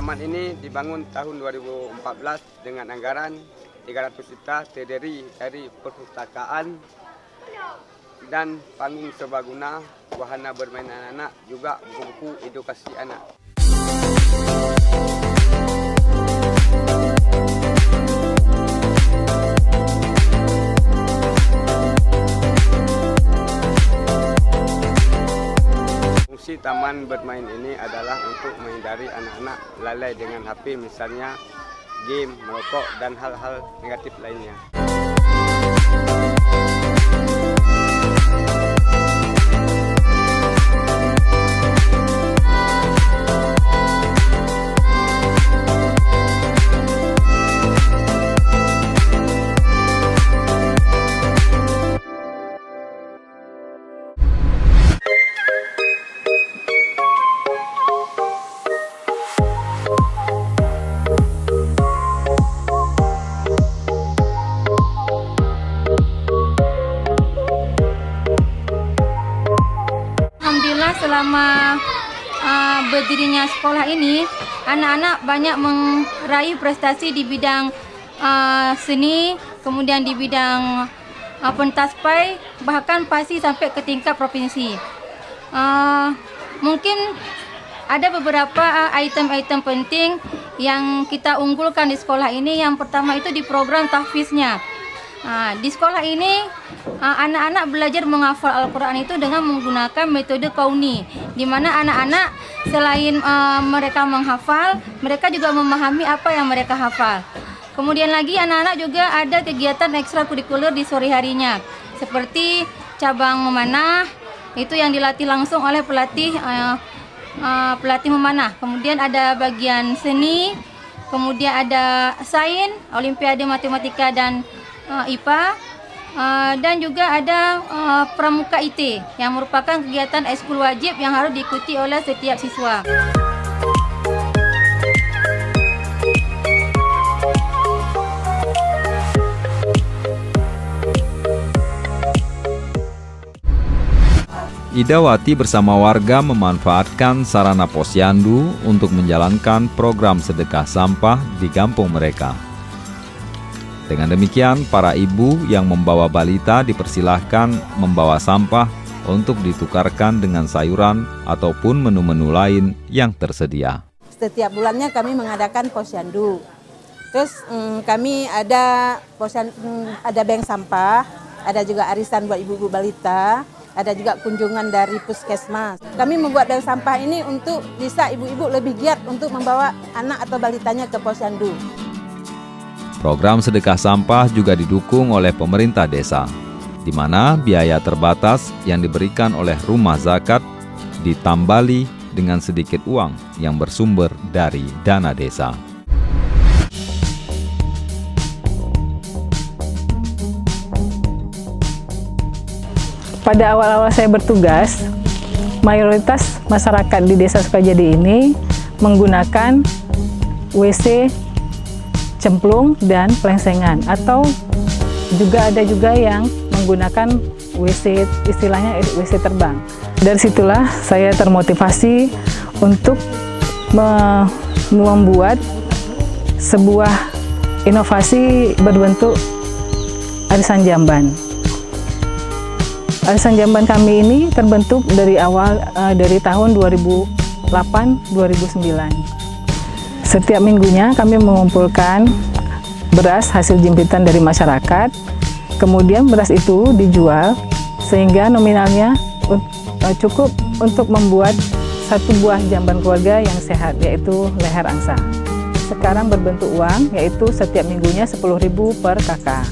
Taman ini dibangun tahun 2014 dengan anggaran 300 juta, terdiri dari perpustakaan dan panggung serbaguna, wahana bermain anak-anak, juga buku-buku edukasi anak. Fungsi taman bermain ini adalah untuk menghindari anak-anak lalai dengan HP, misalnya game, merokok, dan hal-hal negatif lainnya. Selama berdirinya sekolah ini, anak-anak banyak meraih prestasi di bidang seni, kemudian di bidang pentas pai, bahkan pasti sampai ke tingkat provinsi. Mungkin ada beberapa item-item penting yang kita unggulkan di sekolah ini. Yang pertama itu di program tahfiznya. Di sekolah ini anak-anak belajar menghafal Al-Quran itu dengan menggunakan metode kauni, di mana anak-anak selain mereka menghafal, mereka juga memahami apa yang mereka hafal. Kemudian lagi anak-anak juga ada kegiatan ekstrakurikuler di sore harinya, seperti cabang memanah, itu yang dilatih langsung oleh pelatih memanah. Kemudian ada bagian seni, kemudian ada sains, olimpiade matematika dan IPA, dan juga ada pramuka IT yang merupakan kegiatan ekskul wajib yang harus diikuti oleh setiap siswa. Idawati bersama warga memanfaatkan sarana posyandu untuk menjalankan program sedekah sampah di kampung mereka. Dengan demikian, para ibu yang membawa balita dipersilahkan membawa sampah untuk ditukarkan dengan sayuran ataupun menu-menu lain yang tersedia. Setiap bulannya kami mengadakan posyandu. Terus kami ada bank sampah, ada juga arisan buat ibu-ibu balita, ada juga kunjungan dari puskesmas. Kami membuat bank sampah ini untuk bisa ibu-ibu lebih giat untuk membawa anak atau balitanya ke posyandu. Program sedekah sampah juga didukung oleh pemerintah desa, di mana biaya terbatas yang diberikan oleh rumah zakat ditambali dengan sedikit uang yang bersumber dari dana desa. Pada awal-awal saya bertugas, mayoritas masyarakat di Desa Sukajadi ini menggunakan WC cemplung dan pelengsengan, atau ada juga yang menggunakan WC, istilahnya WC terbang. Dari situlah saya termotivasi untuk membuat sebuah inovasi berbentuk arisan jamban. Arisan jamban kami ini terbentuk dari tahun 2008-2009. Setiap minggunya kami mengumpulkan beras hasil jimpitan dari masyarakat, kemudian beras itu dijual sehingga nominalnya cukup untuk membuat satu buah jamban keluarga yang sehat, yaitu leher angsa. Sekarang berbentuk uang, yaitu setiap minggunya 10.000 per kakak.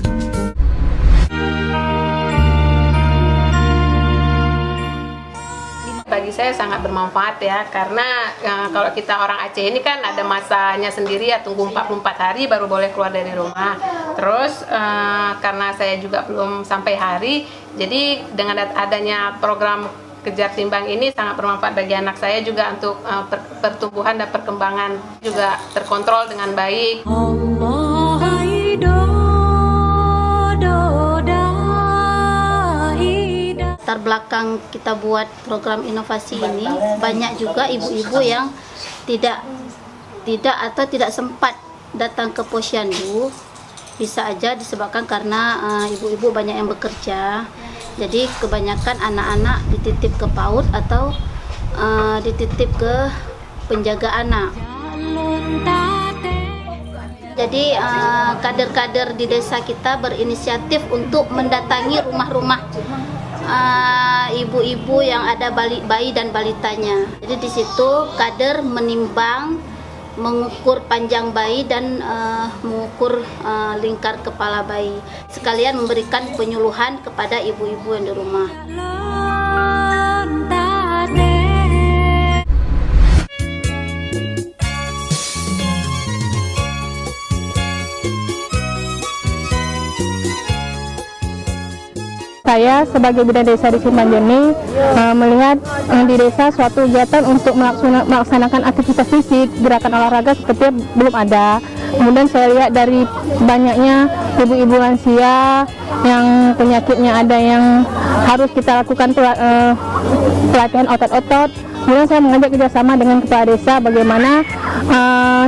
Bagi saya sangat bermanfaat ya, karena kalau kita orang Aceh ini kan ada masanya sendiri ya, tunggu 44 hari baru boleh keluar dari rumah. Terus karena saya juga belum sampai hari, jadi dengan adanya program Kejar Timbang ini sangat bermanfaat bagi anak saya juga untuk pertumbuhan dan perkembangan juga terkontrol dengan baik. Latar belakang kita buat program inovasi ini, banyak juga ibu-ibu yang tidak tidak sempat datang ke posyandu, bisa aja disebabkan karena ibu-ibu banyak yang bekerja. Jadi kebanyakan anak-anak dititip ke PAUD atau dititip ke penjaga anak. Jadi kader-kader di desa kita berinisiatif untuk mendatangi rumah-rumah ibu-ibu yang ada bayi dan balitanya. Jadi di situ kader menimbang, mengukur panjang bayi dan mengukur lingkar kepala bayi. Sekalian memberikan penyuluhan kepada ibu-ibu yang di rumah. Saya sebagai bidan desa di Simpanjeni melihat di desa suatu kegiatan untuk melaksanakan aktivitas fisik, gerakan olahraga seperti belum ada. Kemudian saya lihat dari banyaknya ibu-ibu lansia yang penyakitnya ada yang harus kita lakukan pelatihan otot-otot. Kemudian saya mengajak kerjasama dengan kepala desa bagaimana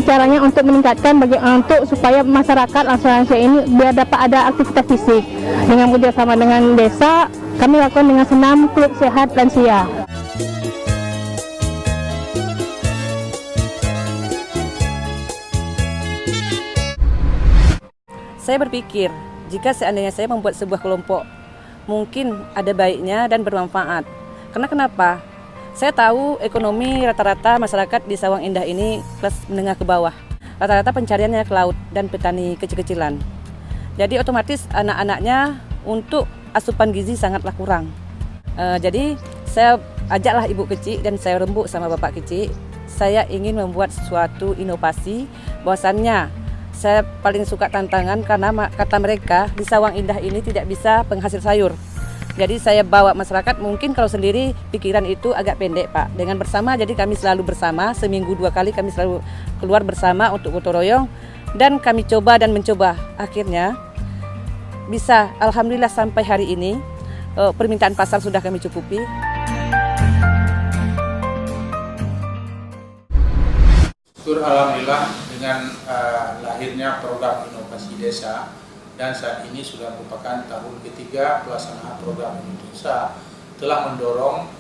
caranya untuk meningkatkan untuk supaya masyarakat lansia ini biar dapat ada aktivitas fisik. Dengan kerjasama dengan desa, kami lakukan dengan senam klub sehat lansia. Saya berpikir, jika seandainya saya membuat sebuah kelompok, mungkin ada baiknya dan bermanfaat. Karena kenapa? Saya tahu ekonomi rata-rata masyarakat di Sawang Indah ini kelas menengah ke bawah. Rata-rata pencariannya ke laut dan petani kecil-kecilan. Jadi otomatis anak-anaknya untuk asupan gizi sangatlah kurang. Jadi saya ajaklah ibu kecil dan saya rembuk sama bapak kecil. Saya ingin membuat suatu inovasi bahwasannya saya paling suka tantangan karena kata mereka di Sawang Indah ini tidak bisa penghasil sayur. Jadi saya bawa masyarakat, mungkin kalau sendiri pikiran itu agak pendek Pak. Dengan bersama, jadi kami selalu bersama, seminggu 2 kali kami selalu keluar bersama untuk gotong royong. Dan kami coba dan mencoba, akhirnya bisa alhamdulillah sampai hari ini permintaan pasar sudah kami cukupi. Syukur alhamdulillah dengan lahirnya program inovasi desa. Dan saat ini sudah merupakan tahun ketiga pelaksanaan program ini desa telah mendorong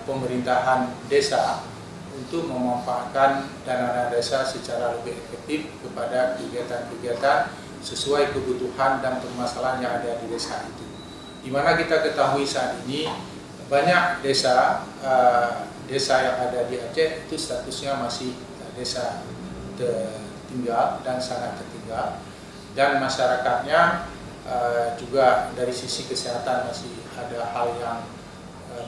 pemerintahan desa untuk memanfaatkan dana desa secara lebih efektif kepada kegiatan-kegiatan sesuai kebutuhan dan permasalahan yang ada di desa itu. Di mana kita ketahui saat ini banyak desa yang ada di Aceh itu statusnya masih desa tertinggal dan sangat tertinggal. Dan masyarakatnya juga dari sisi kesehatan masih ada hal yang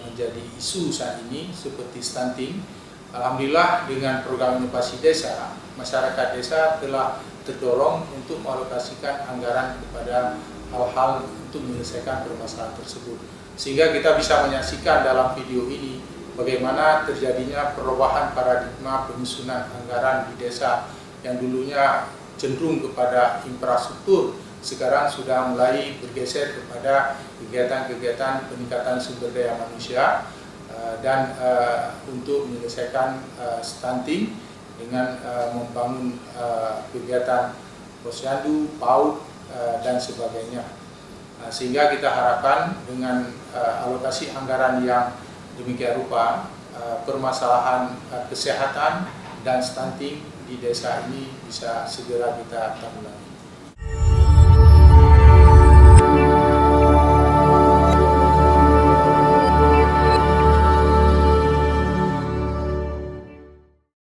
menjadi isu saat ini seperti stunting. Alhamdulillah dengan program inovasi desa, masyarakat desa telah terdorong untuk mengalokasikan anggaran kepada hal-hal untuk menyelesaikan permasalahan tersebut. Sehingga kita bisa menyaksikan dalam video ini bagaimana terjadinya perubahan paradigma penyusunan anggaran di desa yang dulunya cenderung kepada infrastruktur, sekarang sudah mulai bergeser kepada kegiatan-kegiatan peningkatan sumber daya manusia dan untuk menyelesaikan stunting dengan membangun kegiatan posyandu, PAUD dan sebagainya. Sehingga kita harapkan dengan alokasi anggaran yang demikian rupa, permasalahan kesehatan dan stunting di desa ini bisa segera kita tanggulangi.